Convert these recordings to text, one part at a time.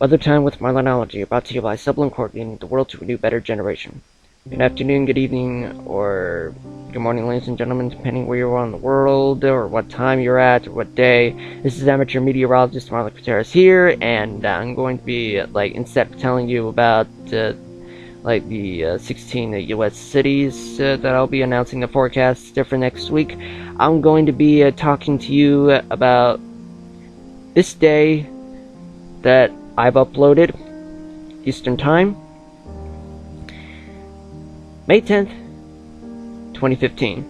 Weathertime with Marlonology, brought to you by Seblon, coordinating the world to a new, better generation. Good afternoon, good evening, or good morning, ladies and gentlemen, depending where you are in the world, or what time you're at, or what day. This is amateur meteorologist Marlon Contreras here, and I'm going to be, instead of telling you about, the 16 U.S. cities that I'll be announcing the forecasts for next week, I'm going to be talking to you about this day that I've uploaded, Eastern Time, May 10th, 2015.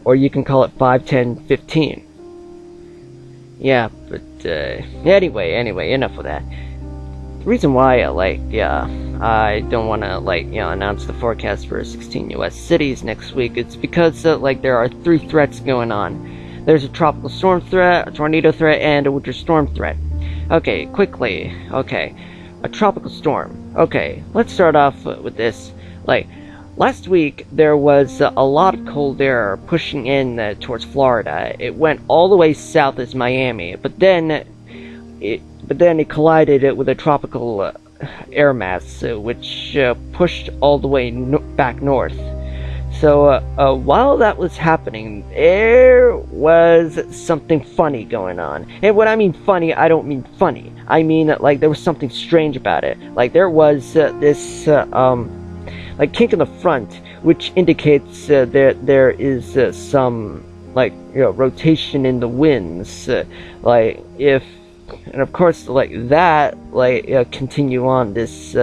Or you can call it 5/10/15. Yeah, but anyway, enough of that. The reason why I don't want to announce the forecast for 16 U.S. cities next week, it's because there are three threats going on. There's a tropical storm threat, a tornado threat, and a winter storm threat. Okay, quickly. Okay, a tropical storm. Okay, let's start off with this. Last week there was a lot of cold air pushing in towards Florida. It went all the way south as Miami, but then it collided with a tropical air mass, which pushed all the way back north. So while that was happening, there was something funny going on. And when I mean funny, I don't mean funny. I mean there was something strange about it. There was this kink in the front, which indicates that there is some rotation in the winds. And of course continue on this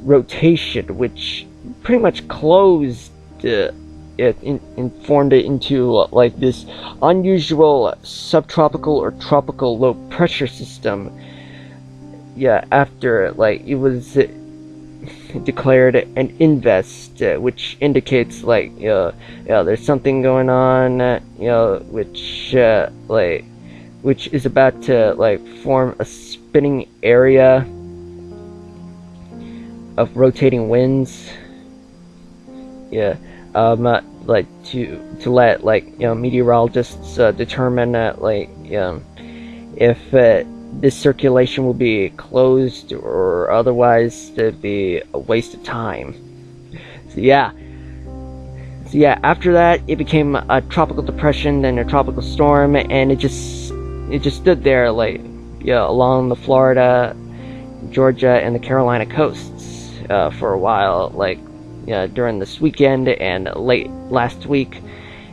rotation, which pretty much closed formed it into this unusual subtropical or tropical low pressure system. Yeah, after it was declared an invest, which indicates there's something going on, which is about to form a spinning area of rotating winds. Yeah, to let meteorologists determine if this circulation will be closed or otherwise to be a waste of time. So yeah, after that it became a tropical depression, then a tropical storm, and it just stood there along the Florida, Georgia, and the Carolina coasts for a while, during this weekend and late last week,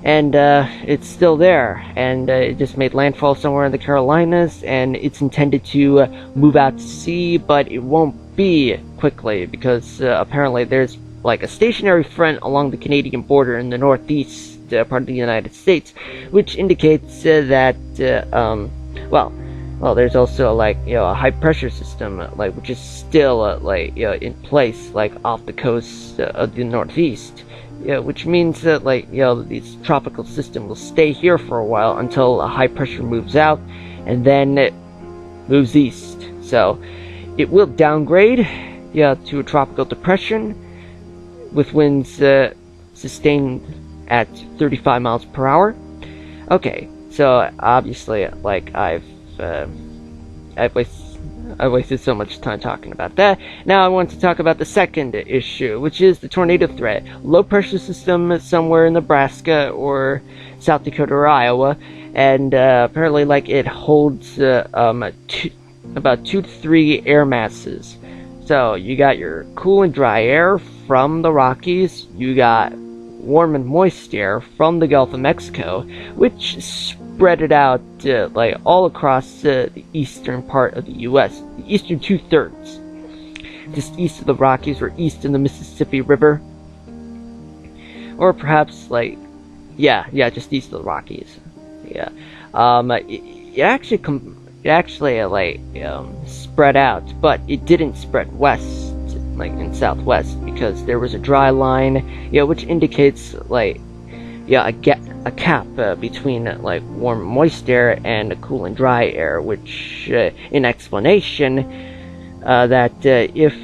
and it's still there, and it just made landfall somewhere in the Carolinas, and it's intended to move out to sea, but it won't be quickly because apparently there's a stationary front along the Canadian border in the northeast part of the United States, which indicates that there's also a high pressure system which is still in place off the coast of the northeast. Yeah, which means that this tropical system will stay here for a while until a high pressure moves out, and then it moves east. So it will downgrade to a tropical depression with winds sustained at 35 miles per hour. Okay, so obviously I wasted so much time talking about that. Now I want to talk about the second issue, which is the tornado threat. Low pressure system somewhere in Nebraska or South Dakota or Iowa, and apparently it holds about 2 to 3 air masses. So you got your cool and dry air from the Rockies, you got warm and moist air from the Gulf of Mexico, which spread it out all across the eastern part of the U.S., the eastern 2/3, just east of the Rockies or east of the Mississippi River, or perhaps just east of the Rockies. Yeah, it actually spread out, but it didn't spread west in southwest, because there was a dry line, which indicates a cap between warm moist air and cool and dry air, which in explanation that if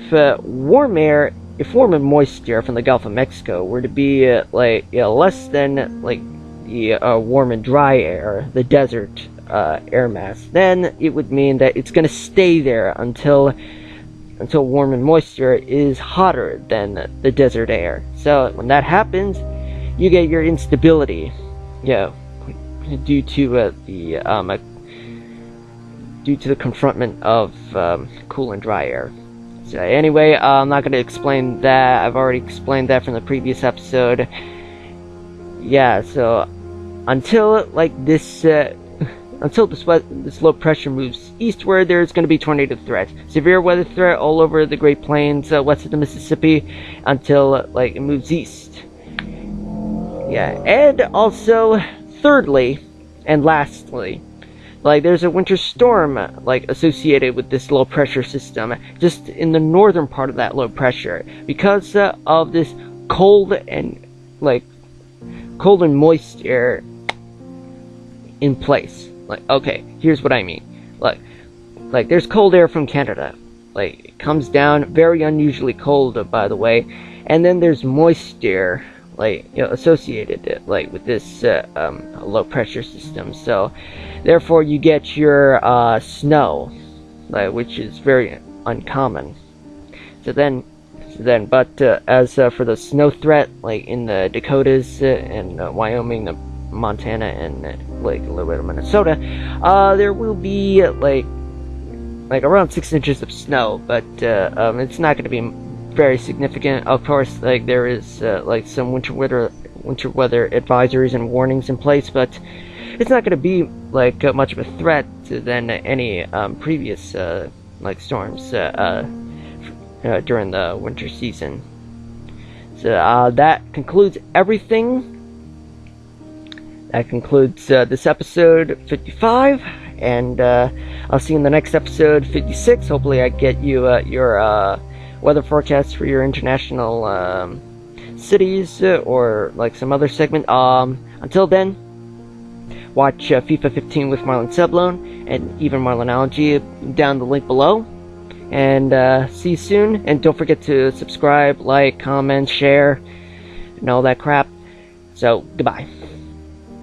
warm and moist air from the Gulf of Mexico were to be less than the warm and dry air, the desert air mass, then it would mean that it's going to stay there until warm and moisture is hotter than the desert air. So when that happens, you get your instability, due to the confrontment of cool and dry air. So anyway, I'm not going to explain that. I've already explained that from the previous episode. Yeah, so until this low pressure moves eastward, there's going to be tornado threat, severe weather threat all over the Great Plains west of the Mississippi until it moves east. Yeah, and also thirdly and lastly, there's a winter storm associated with this low pressure system just in the northern part of that low pressure because of this cold and moist air in place. Okay, here's what I mean. There's cold air from Canada. It comes down, very unusually cold, by the way, and then there's moist air, associated, with this low pressure system. So, therefore, you get your snow, which is very uncommon. But as for the snow threat, in the Dakotas and Wyoming, Montana, and a little bit of Minnesota, there will be around 6 inches of snow, but it's not going to be very significant. Of course, there is some winter weather advisories and warnings in place, but it's not going to be much of a threat than any previous storms during the winter season. So that concludes everything. That concludes this episode 55, and I'll see you in the next episode 56. Hopefully I get you your weather forecast for your international cities or some other segment. Until then, watch FIFA 15 with Marlonseblon and even Marlonology down the link below. And see you soon, and don't forget to subscribe, comment, share, and all that crap. So, goodbye.